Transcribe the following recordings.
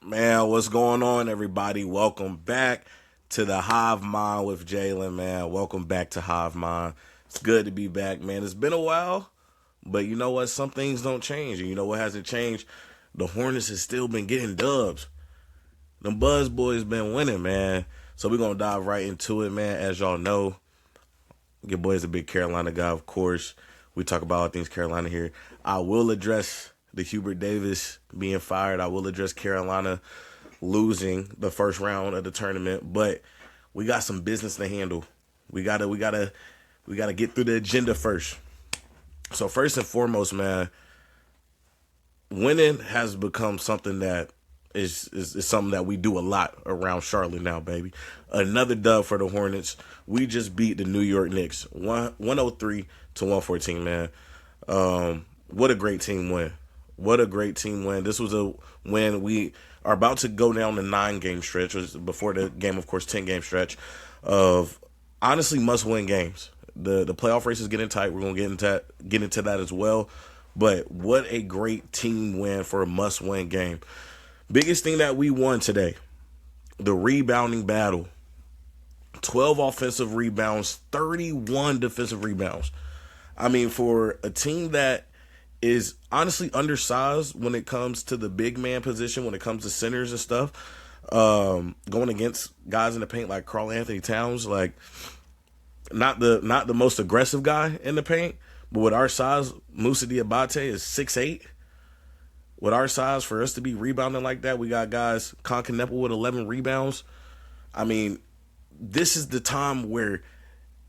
Man, what's going on, everybody? Welcome back to the Hive Mind with Jalen, man. Welcome back to Hive Mind. It's good to be back, man. It's been a while, but you know what? Some things don't change. And you know what hasn't changed? The Hornets has still been getting dubs. The Buzz Boys been winning, man. So we're going to dive right into it, man. As y'all know, your boy is a big Carolina guy, of course. We talk about all things Carolina here. I will address the Hubert Davis being fired. I will address Carolina losing the first round of the tournament, but we got some business to handle. We gotta get through the agenda first. So first and foremost, man, winning has become something that is something that we do a lot around Charlotte now, baby. Another dub for the Hornets. We just beat the New York Knicks 103 to 114, man. What a great team win. What a great team win. This was a win. We are about to go down the 9-game stretch, which is before the game, of course, 10-game stretch of honestly must-win games. The playoff race is getting tight. We're going to get into that as well. But what a great team win for a must-win game. Biggest thing that we won today, the rebounding battle. 12 offensive rebounds, 31 defensive rebounds. I mean, for a team that is honestly undersized when it comes to the big man position, when it comes to centers and stuff, going against guys in the paint like Karl Anthony Towns, like not the most aggressive guy in the paint, but with our size, Moussa Diabate is 6'8". With our size, for us to be rebounding like that, we got guys, Concanepa with 11 rebounds. I mean, this is the time where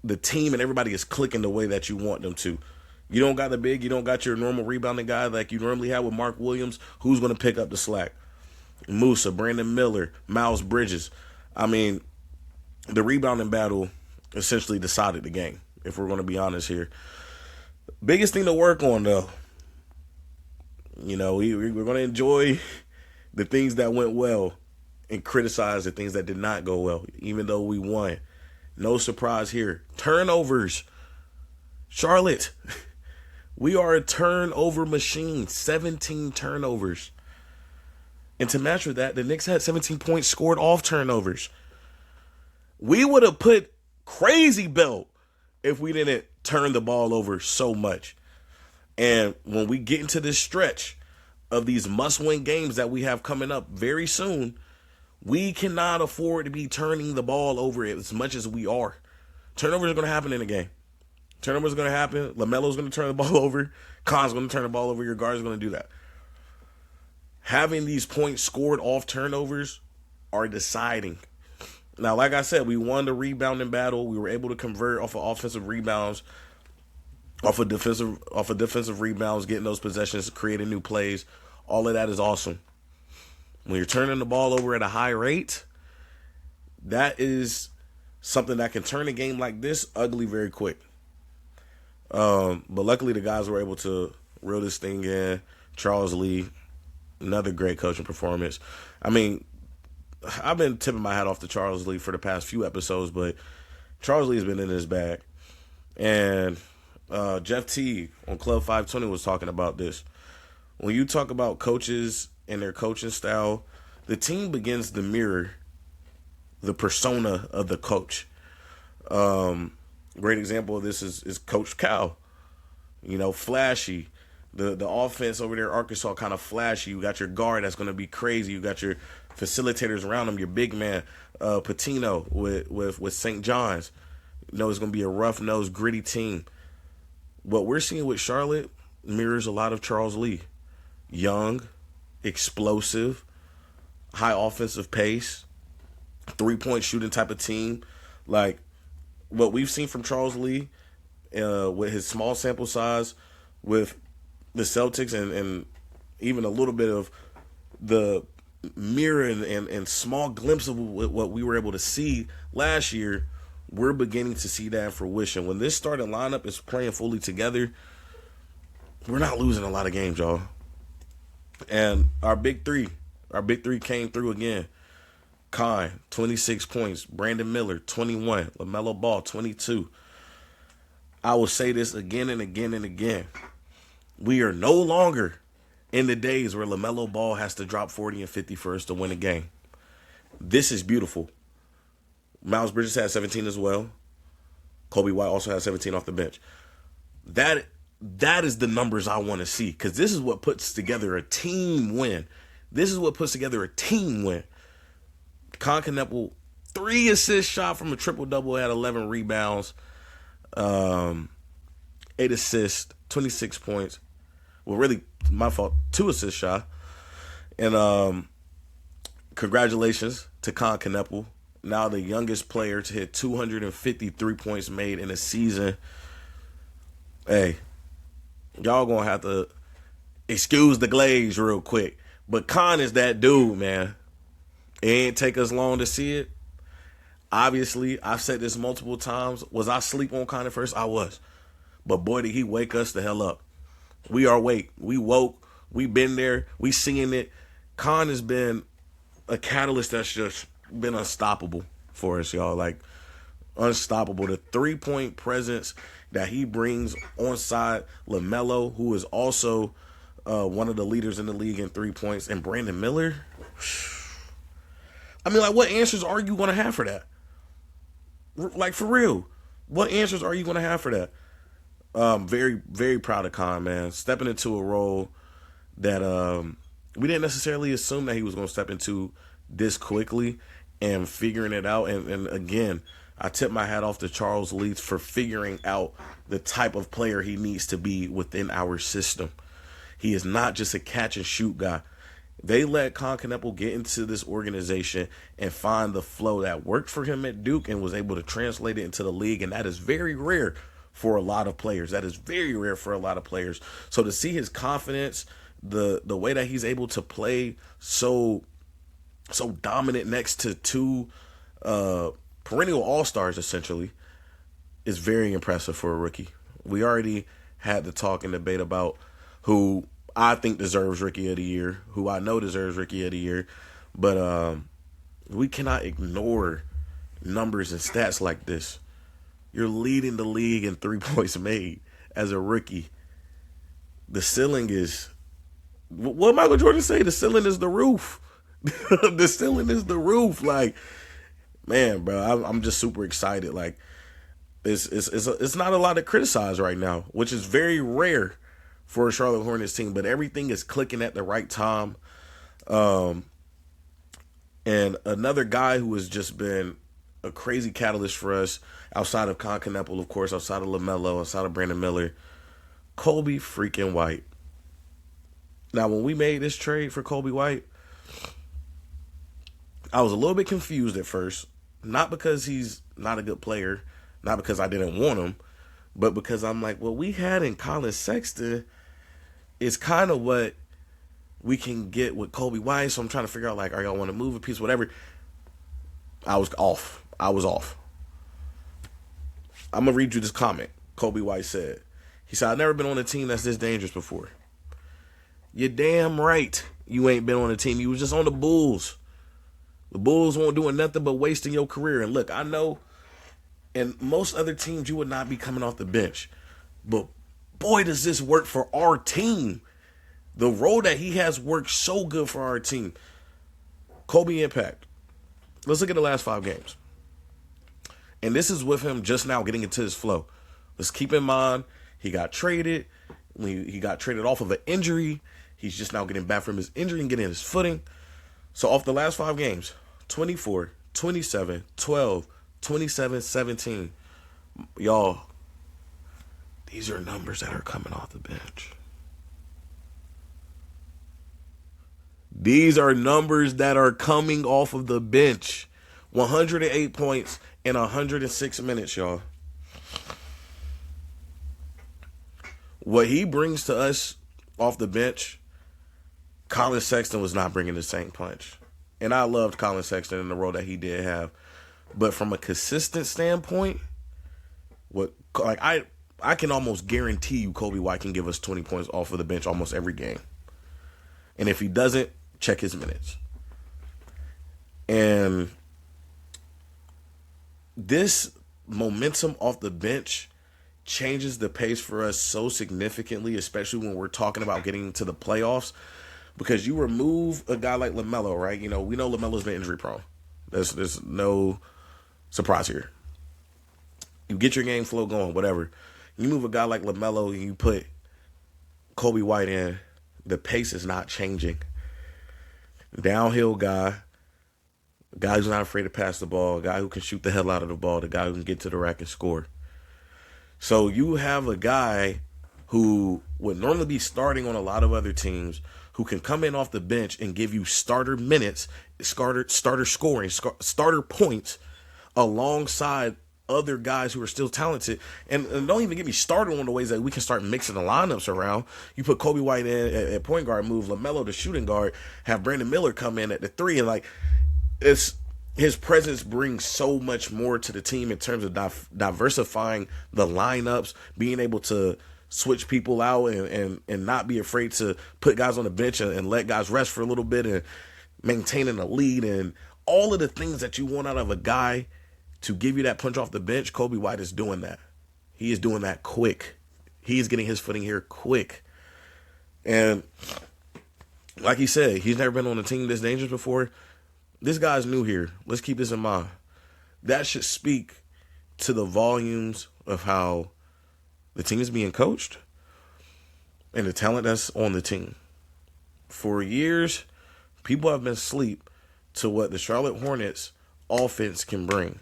the team and everybody is clicking the way that you want them to. You don't got the big, you don't got your normal rebounding guy like you normally have with Mark Williams. Who's going to pick up the slack? Moussa, Brandon Miller, Miles Bridges. I mean, the rebounding battle essentially decided the game, if we're going to be honest here. Biggest thing to work on, though, you know, we're going to enjoy the things that went well and criticize the things that did not go well, even though we won. No surprise here. Turnovers. Charlotte, we are a turnover machine. 17 turnovers. And to match with that, the Knicks had 17 points scored off turnovers. We would have put crazy belt if we didn't turn the ball over so much. And when we get into this stretch of these must-win games that we have coming up very soon, we cannot afford to be turning the ball over as much as we are. Turnovers are going to happen in a game. Turnovers are going to happen. LaMelo's going to turn the ball over. Khan's going to turn the ball over. Your guard's going to do that. Having these points scored off turnovers are deciding. Now, like I said, we won the rebounding battle. We were able to convert off of offensive rebounds, off of defensive rebounds, getting those possessions, creating new plays. All of that is awesome. When you're turning the ball over at a high rate, that is something that can turn a game like this ugly very quick. But luckily the guys were able to reel this thing in. Charles Lee, another great coaching performance. I mean, I've been tipping my hat off to Charles Lee for the past few episodes, but Charles Lee has been in his bag. And Jeff T on Club 520 was talking about this. When you talk about coaches and their coaching style, the team begins to mirror the persona of the coach. Great example of this is Coach Cal. You know, flashy. The offense over there, Arkansas, kind of flashy. You got your guard that's going to be crazy. You got your facilitators around him, your big man, Patino with St. John's. You know, it's going to be a rough-nosed, gritty team. What we're seeing with Charlotte mirrors a lot of Charles Lee. Young, explosive, high offensive pace, three-point shooting type of team. Like, what we've seen from Charles Lee with his small sample size with the Celtics and even a little bit of the mirror and small glimpse of what we were able to see last year, we're beginning to see that in fruition. When this starting lineup is playing fully together, we're not losing a lot of games, y'all. And our big three came through again. Khan, 26 points. Brandon Miller, 21. LaMelo Ball, 22. I will say this again and again and again. We are no longer in the days where LaMelo Ball has to drop 40 and 50 for us to win a game. This is beautiful. Miles Bridges had 17 as well. Kobe White also had 17 off the bench. That is the numbers I want to see, because this is what puts together a team win. This is what puts together a team win. Con Kneppel, 3 assists shot from a triple-double, had 11 rebounds, 8 assists, 26 points. Well, really, my fault, 2 assists shot. And congratulations to Con Kneppel, now the youngest player to hit 253 points made in a season. Hey, y'all gonna have to excuse the glaze real quick. But Con is that dude, man. It ain't take us long to see it. Obviously, I've said this multiple times. Was I sleep on Con at first? I was. But boy, did he wake us the hell up. We are awake. We woke. We been there. We seeing it. Con has been a catalyst that's just been unstoppable for us, y'all. Like, unstoppable. The 3-point presence that he brings on side LaMelo, who is also one of the leaders in the league in 3 points, and Brandon Miller. I mean, like, what answers are you going to have for that? Like, for real. What answers are you going to have for that? Very, very proud of Con, man. Stepping into a role that we didn't necessarily assume that he was going to step into this quickly, and figuring it out. And again, I tip my hat off to Charles Leeds for figuring out the type of player he needs to be within our system. He is not just a catch and shoot guy. They let Con Kneppel get into this organization and find the flow that worked for him at Duke and was able to translate it into the league. And that is very rare for a lot of players. That is very rare for a lot of players. So to see his confidence, the way that he's able to play so dominant next to 2 perennial all-stars, essentially, is very impressive for a rookie. We already had the talk and debate about who I think deserves Rookie of the Year, who I know deserves Rookie of the Year, but we cannot ignore numbers and stats like this. You're leading the league in 3 points made as a rookie. The ceiling is, what Michael Jordan say? The ceiling is the roof. The ceiling is the roof. Like, man, bro, I'm just super excited. Like, it's not a lot to criticize right now, which is very rare for a Charlotte Hornets team, but everything is clicking at the right time. And another guy who has just been a crazy catalyst for us, outside of Con Kneppel, of course, outside of LaMelo, outside of Brandon Miller, Kobe freaking White. Now, when we made this trade for Kobe White, I was a little bit confused at first, not because he's not a good player, not because I didn't want him, but because I'm like, well, we had in Colin Sexton is kind of what we can get with Kobe White. So I'm trying to figure out, like, are y'all want to move a piece, whatever. I was off. I'm going to read you this comment Kobe White said. He said, I've never been on a team that's this dangerous before. You're damn right you ain't been on a team. You was just on the Bulls. The Bulls weren't doing nothing but wasting your career. And look, I know in most other teams you would not be coming off the bench. But boy, does this work for our team. The role that he has worked so good for our team. Kobe impact. Let's look at the last 5 games. And this is with him just now getting into his flow. Let's keep in mind, he got traded. He got traded off of an injury. He's just now getting back from his injury and getting his footing. So off the last 5 games, 24, 27, 12, 27, 17. Y'all, these are numbers that are coming off the bench. These are numbers that are coming off of the bench. 108 points in 106 minutes, y'all. What he brings to us off the bench, Colin Sexton was not bringing the same punch. And I loved Colin Sexton in the role that he did have. But from a consistent standpoint, I can almost guarantee you Kobe White can give us 20 points off of the bench almost every game. And if he doesn't, check his minutes. And this momentum off the bench changes the pace for us so significantly, especially when we're talking about getting to the playoffs. Because you remove a guy like LaMelo, right? You know, we know LaMelo's been injury prone. There's no surprise here. You get your game flow going, whatever. You move a guy like LaMelo and you put Kobe White in, the pace is not changing. Downhill guy, a guy who's not afraid to pass the ball, a guy who can shoot the hell out of the ball, the guy who can get to the rack and score. So you have a guy who would normally be starting on a lot of other teams, who can come in off the bench and give you starter minutes, starter scoring, starter points alongside other guys who are still talented. And don't even get me started on the ways that we can start mixing the lineups around. You put Kobe White in at point guard, move LaMelo to shooting guard, have Brandon Miller come in at the 3, and like his presence brings so much more to the team in terms of diversifying the lineups, being able to switch people out and not be afraid to put guys on the bench and let guys rest for a little bit, and maintaining a lead and all of the things that you want out of a guy to give you that punch off the bench. Kobe White is doing that. He is doing that quick. He is getting his footing here quick. And like he said, he's never been on a team this dangerous before. This guy's new here. Let's keep this in mind. That should speak to the volumes of how the team is being coached and the talent that's on the team. For years, people have been asleep to what the Charlotte Hornets offense can bring.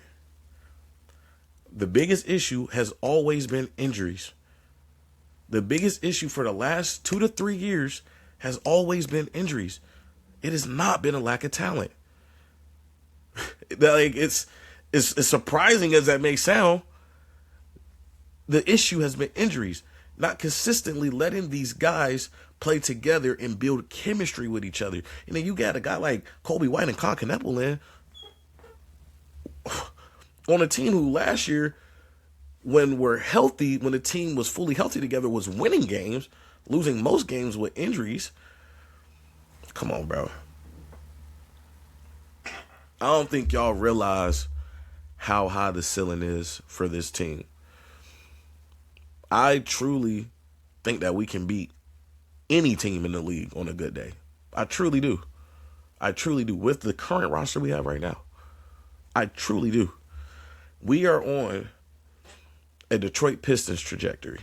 The biggest issue has always been injuries. The biggest issue for the last 2 to 3 years has always been injuries. It has not been a lack of talent. Like it's as surprising as that may sound. The issue has been injuries, not consistently letting these guys play together and build chemistry with each other. And then you got a guy like Kobe White and Con Kneppel in on a team who last year, when we're healthy, when the team was fully healthy together, was winning games, losing most games with injuries. Come on, bro. I don't think y'all realize how high the ceiling is for this team. I truly think that we can beat any team in the league on a good day. I truly do. I truly do. With the current roster we have right now. I truly do. We are on a Detroit Pistons trajectory.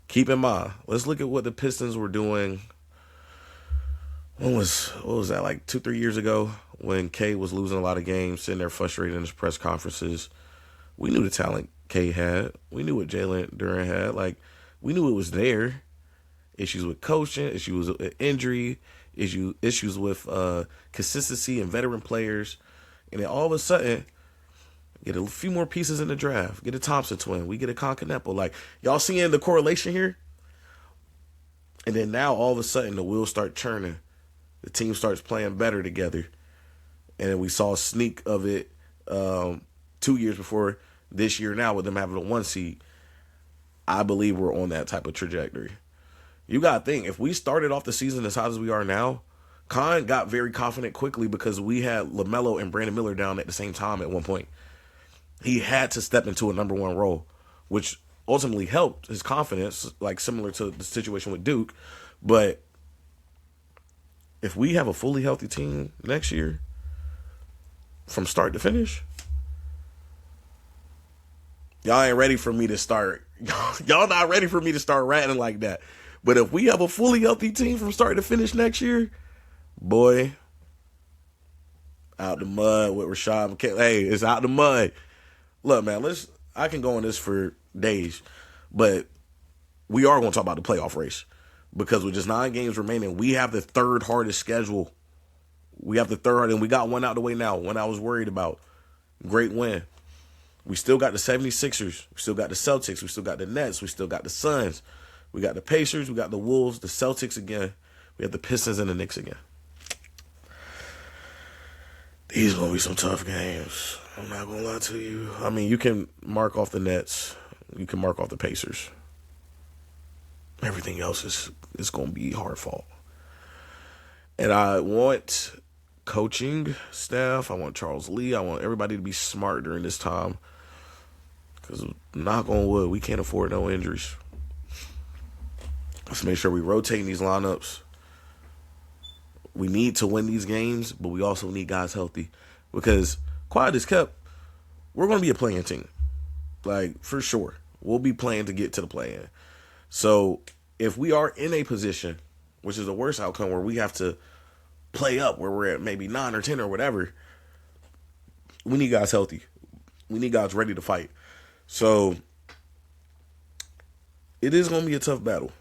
Keep in mind, let's look at what the Pistons were doing. What was that, like 2-3 years ago, when K was losing a lot of games, sitting there frustrated in his press conferences. We knew the talent K had. We knew what Jalen Duren had. Like, we knew it was there. Issues with coaching, issues with injury, issues with consistency and veteran players. And then all of a sudden, get a few more pieces in the draft. Get a Thompson twin. We get a Con Kneppel. Like, y'all seeing the correlation here? And then now, all of a sudden, the wheels start churning. The team starts playing better together. And then we saw a sneak of it 2 years before this year now with them having a 1 seed. I believe we're on that type of trajectory. You got to think, if we started off the season as hot as we are now, Con got very confident quickly because we had LaMelo and Brandon Miller down at the same time at one point. He had to step into a number 1 role, which ultimately helped his confidence, like similar to the situation with Duke. But if we have a fully healthy team next year, from start to finish, y'all ain't ready for me to start. Y'all not ready for me to start ratting like that. But if we have a fully healthy team from start to finish next year, boy, out the mud with Rashad McKay. Hey, it's out the mud. Look, man, I can go on this for days, but we are going to talk about the playoff race because with just 9 games remaining, we have the 3rd hardest schedule. We have the 3rd, and we got one out the way now, one I was worried about. Great win. We still got the 76ers. We still got the Celtics. We still got the Nets. We still got the Suns. We got the Pacers. We got the Wolves, the Celtics again. We have the Pistons and the Knicks again. These going to be some tough games. I'm not going to lie to you. I mean, you can mark off the Nets. You can mark off the Pacers. Everything else is going to be hard fought. And I want coaching staff. I want Charles Lee. I want everybody to be smart during this time. Because knock on wood, we can't afford no injuries. Let's make sure we rotate these lineups. We need to win these games, but we also need guys healthy. Because quiet is kept, we're going to be a playing team. Like, for sure. We'll be playing to get to the play-in. So, if we are in a position, which is the worst outcome, where we have to play up, where we're at maybe 9 or 10 or whatever, we need guys healthy. We need guys ready to fight. So, it is going to be a tough battle.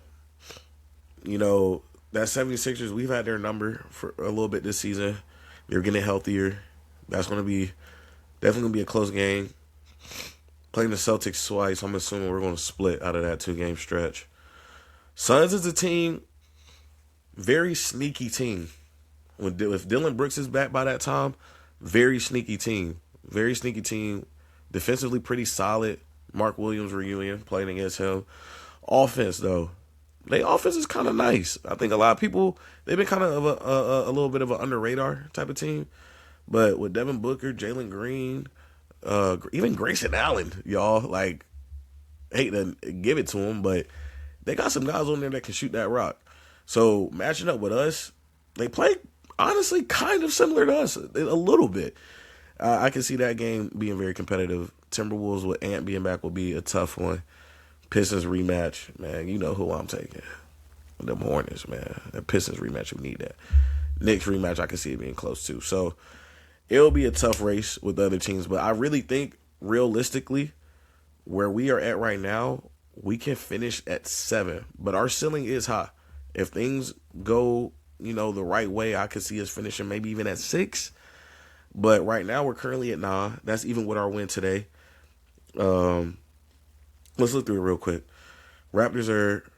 You know, that 76ers, we've had their number for a little bit this season. They're getting healthier. That's going to be definitely going to be a close game. Playing the Celtics twice, I'm assuming we're going to split out of that 2-game stretch. Suns is a team, very sneaky team. If Dylan Brooks is back by that time, very sneaky team. Very sneaky team. Defensively pretty solid. Mark Williams reunion, playing against him. Offense, though. Their offense is kind of nice. I think a lot of people, they've been kind of a little bit of an under radar type of team. But with Devin Booker, Jalen Green, even Grayson Allen, y'all, like, hate to give it to him, but they got some guys on there that can shoot that rock. So matching up with us, they play honestly kind of similar to us a little bit. I can see that game being very competitive. Timberwolves with Ant being back will be a tough one. Pistons rematch, man, you know who I'm taking. Them Hornets, man. That Pistons rematch, we need that. Knicks rematch, I can see it being close too. So it'll be a tough race with the other teams, but I really think realistically, where we are at right now, we can finish at 7, but our ceiling is high. If things go, the right way, I could see us finishing maybe even at 6. But right now we're currently at 9. That's even with our win today. Let's look through it real quick. Raptors are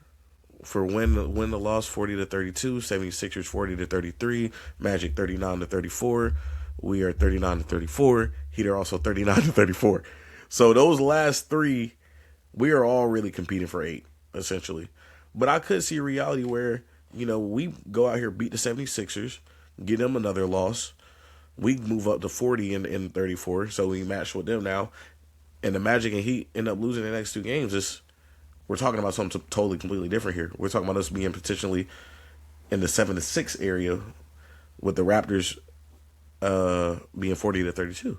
for win the loss 40-32, 76ers 40-33, Magic 39-34. We are 39-34. Heat are also 39-34. So those last 3, we are all really competing for 8, essentially. But I could see a reality where, we go out here, beat the 76ers, get them another loss. We move up to 40 in 34, so we match with them now. And the Magic and Heat end up losing the next 2 games. We're talking about something totally, completely different here. We're talking about us being potentially in the 7-6 area with the Raptors being 40-32.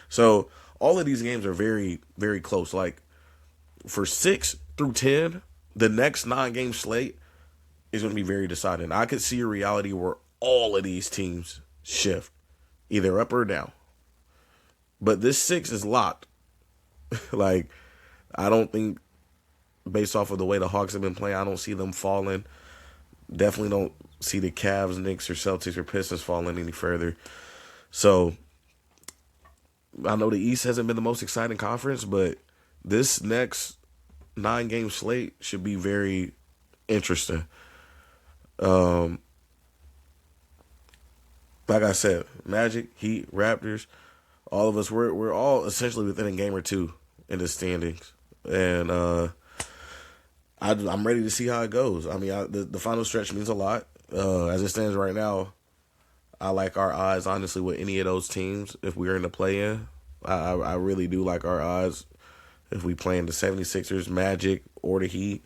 So all of these games are very, very close. Like for 6 through 10, the next 9-game slate is going to be very deciding. I could see a reality where all of these teams shift, either up or down. But this 6 is locked. Like, I don't think, based off of the way the Hawks have been playing, I don't see them falling. Definitely don't see the Cavs, Knicks, or Celtics, or Pistons falling any further. So, I know the East hasn't been the most exciting conference, but this next 9-game slate should be very interesting. Like I said, Magic, Heat, Raptors, all of us, we're all essentially within a game or 2 in the standings. And I'm ready to see how it goes. I mean, the final stretch means a lot. As it stands right now, I like our odds, honestly, with any of those teams. If we are in the play-in, I really do like our odds. If we play in the 76ers, Magic, or the Heat.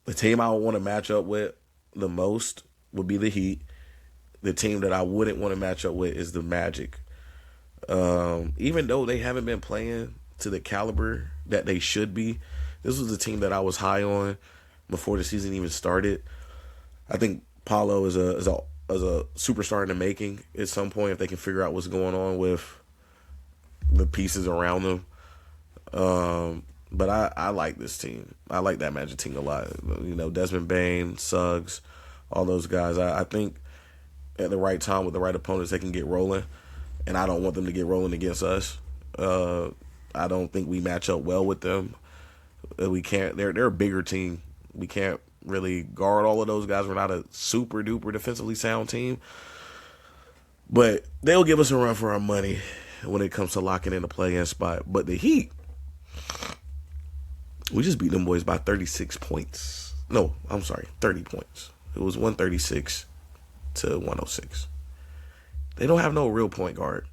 The team I would want to match up with the most would be the Heat. The team that I wouldn't want to match up with is the Magic. Even though they haven't been playing to the caliber that they should be, this was the team that I was high on before the season even started. I think Paolo is a superstar in the making at some point if they can figure out what's going on with the pieces around them. But I like this team. I like that Magic team a lot. Desmond Bane, Suggs, all those guys. I think at the right time with the right opponents, they can get rolling. And I don't want them to get rolling against us. I don't think we match up well with them. We can't. They're a bigger team. We can't really guard all of those guys. We're not a super duper defensively sound team. But they'll give us a run for our money when it comes to locking in a play-in spot. But the Heat, we just beat them boys by 36 points. No, I'm sorry, 30 points. It was 136 to 106. They don't have no real point guard.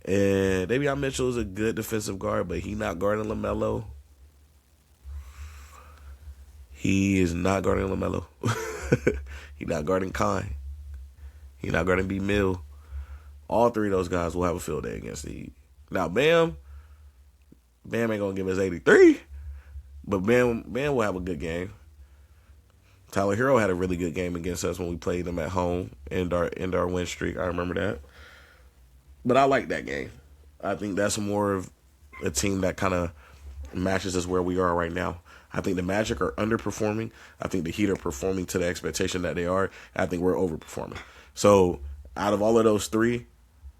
And Davion Mitchell is a good defensive guard, but he not guarding LaMelo. He is not guarding LaMelo. He not guarding Kine. He not guarding B. Mill. All three of those guys will have a field day against the Heat. Now, Bam ain't going to give us 83, but Bam will have a good game. Tyler Hero had a really good game against us when we played them at home in our win streak. I remember that. But I like that game. I think that's more of a team that kind of matches us where we are right now. I think the Magic are underperforming. I think the Heat are performing to the expectation that they are. I think we're overperforming. So out of all of those three,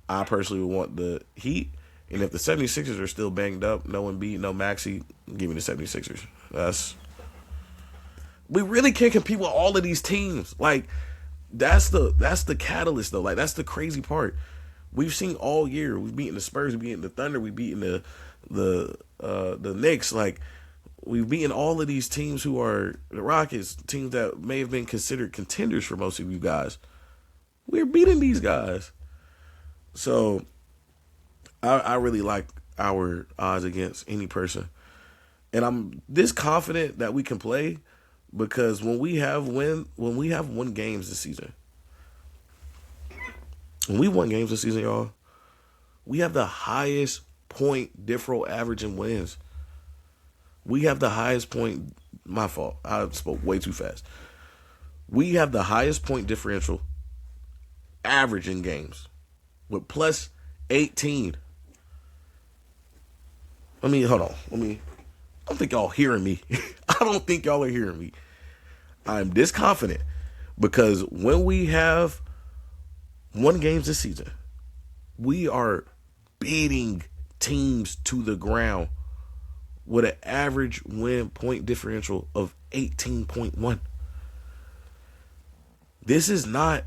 I personally would want the Heat. And if the 76ers are still banged up, no Embiid, no Maxey, give me the 76ers. We really can't compete with all of these teams. Like, that's the catalyst, though. Like, that's the crazy part. We've seen all year. We've beaten the Spurs. We've beaten the Thunder. We've beaten the Knicks. Like, we've beaten all of these teams who are the Rockets, teams that may have been considered contenders for most of you guys. We're beating these guys. So, I really like our odds against any person. And I'm this confident that we can play because when we have won games this season, y'all, we have the highest point differential average in wins. We have the highest point. My fault. I spoke way too fast. We have the highest point differential average in games with plus 18. I mean, hold on. I don't think y'all hearing me. I don't think y'all are hearing me. I'm this confident because when we have won games this season, we are beating teams to the ground with an average win point differential of 18.1. This is not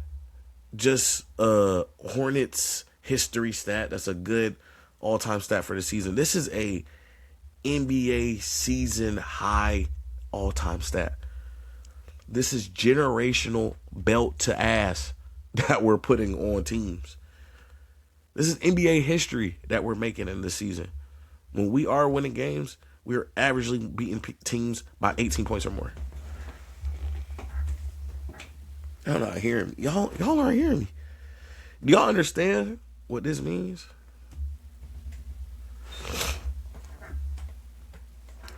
just a Hornets history stat. That's a good all-time stat for the season. This is a NBA season high all-time stat. This is generational belt to ass that we're putting on teams. This is NBA history that we're making in this season. When we are winning games, we're averagely beating teams by 18 points or more. Y'all not hearing me. Y'all aren't hearing me. Do y'all understand what this means?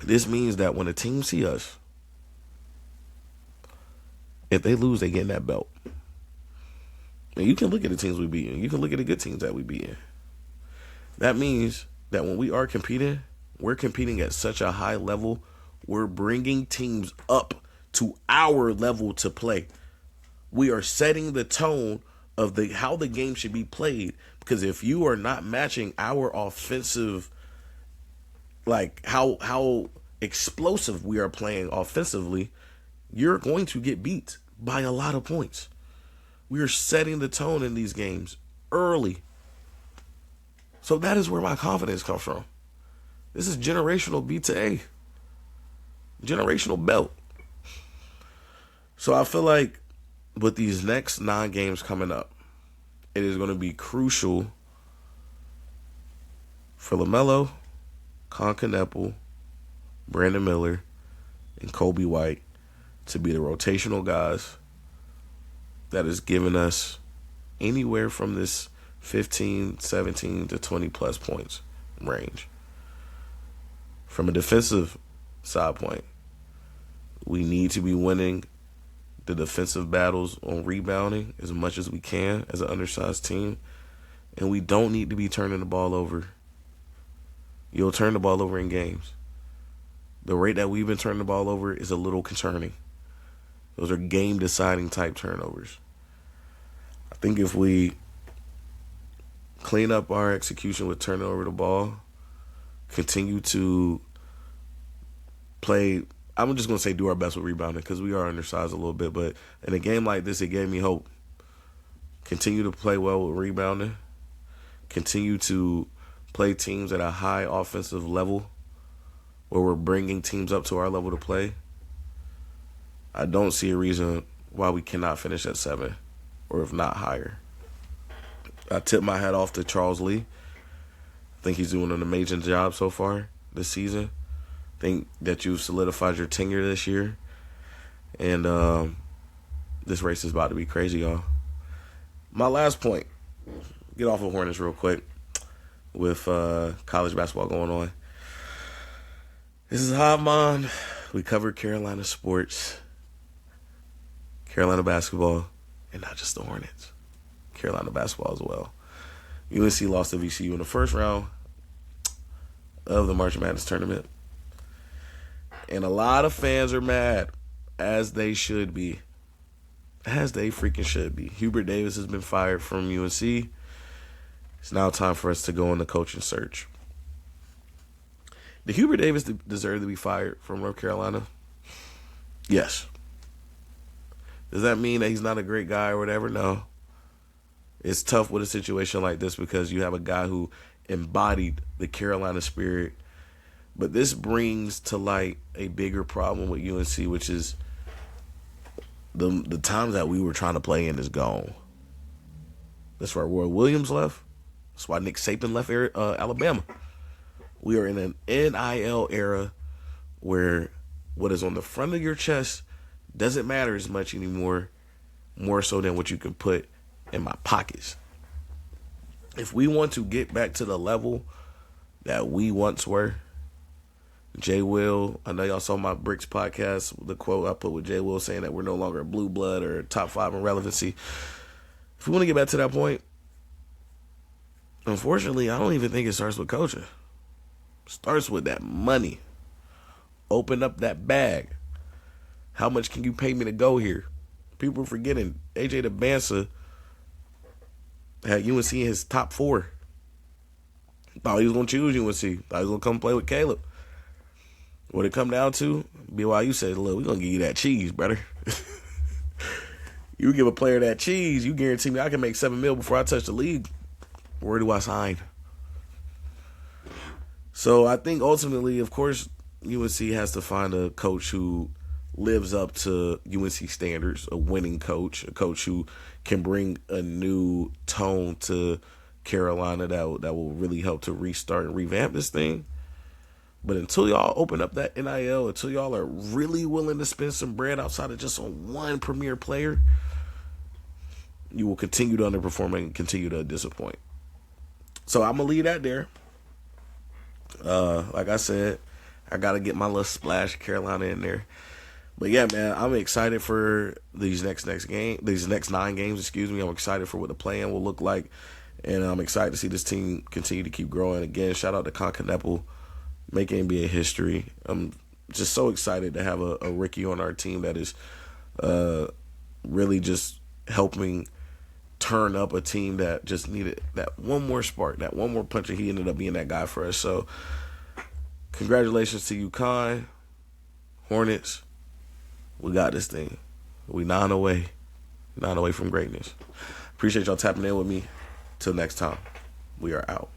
This means that when a team see us, if they lose, they get in that belt. And you can look at the teams we beat in. You can look at the good teams that we beat in. That means that when we are competing, we're competing at such a high level, we're bringing teams up to our level to play. We are setting the tone of how the game should be played. Because if you are not matching our offensive, like how explosive we are playing offensively, you're going to get beat by a lot of points. We are setting the tone in these games early. So that is where my confidence comes from. This is generational B to A. Generational belt. So I feel like with these next 9 games coming up, it is going to be crucial for LaMelo, Con Kneppel, Brandon Miller, and Kobe White to be the rotational guys that is giving us anywhere from this 15, 17 to 20 plus points range. From a defensive side point, we need to be winning the defensive battles on rebounding as much as we can as an undersized team. And we don't need to be turning the ball over. You'll turn the ball over in games. The rate that we've been turning the ball over is a little concerning. Those are game-deciding type turnovers. I think if we clean up our execution with turning over the ball, continue to play, I'm just going to say do our best with rebounding because we are undersized a little bit. But in a game like this, it gave me hope. Continue to play well with rebounding. Continue to play teams at a high offensive level where we're bringing teams up to our level to play. I don't see a reason why we cannot finish at 7 or if not higher. I tip my hat off to Charles Lee think he's doing an amazing job so far this season. Think that you've solidified your tenure this year. And this race is about to be crazy, y'all. My last point, get off of Hornets real quick with college basketball going on. This is Hive Mind. We cover Carolina sports, Carolina basketball, and not just the Hornets. Carolina basketball as well. UNC lost to VCU in the first round of the March Madness tournament. And a lot of fans are mad, as they should be. As they freaking should be. Hubert Davis has been fired from UNC. It's now time for us to go on the coaching search. Did Hubert Davis deserve to be fired from North Carolina? Yes. Does that mean that he's not a great guy or whatever? No. It's tough with a situation like this because you have a guy who embodied the Carolina spirit. But this brings to light a bigger problem with UNC, which is the times that we were trying to play in is gone. That's why Roy Williams left. That's why Nick Saban left Alabama. We are in an NIL era where what is on the front of your chest doesn't matter as much anymore, more so than what you can put in my pockets. If we want to get back to the level that we once were, Jay Will, I know y'all saw my Bricks podcast, the quote I put with Jay Will saying that we're no longer a blue blood or top 5 in relevancy. If we want to get back to that point, unfortunately, I don't even think it starts with coaching. It starts with that money. Open up that bag. How much can you pay me to go here? People are forgetting AJ DeBansa had UNC in his top 4. Thought he was going to choose UNC. Thought he was going to come play with Caleb. What it come down to, BYU said, look, we're going to give you that cheese, brother. You give a player that cheese, you guarantee me I can make $7 million before I touch the league. Where do I sign? So I think ultimately, of course, UNC has to find a coach who lives up to UNC standards, a winning coach, a coach who can bring a new tone to Carolina that will really help to restart and revamp this thing. But until y'all open up that NIL, until y'all are really willing to spend some bread outside of just on one premier player, you will continue to underperform and continue to disappoint. So I'm going to leave that there. Like I said, I got to get my little splash of Carolina in there. But yeah, man, I'm excited for these next 9 games, I'm excited for what the play-in will look like. And I'm excited to see this team continue to keep growing. Again, shout out to Concanepo, making NBA history. I'm just so excited to have a Ricky on our team that is really just helping turn up a team that just needed that one more spark, that one more punch, and he ended up being that guy for us. So congratulations to UConn, Hornets. We got this thing. We 9 away from greatness. Appreciate y'all tapping in with me. Till next time, we are out.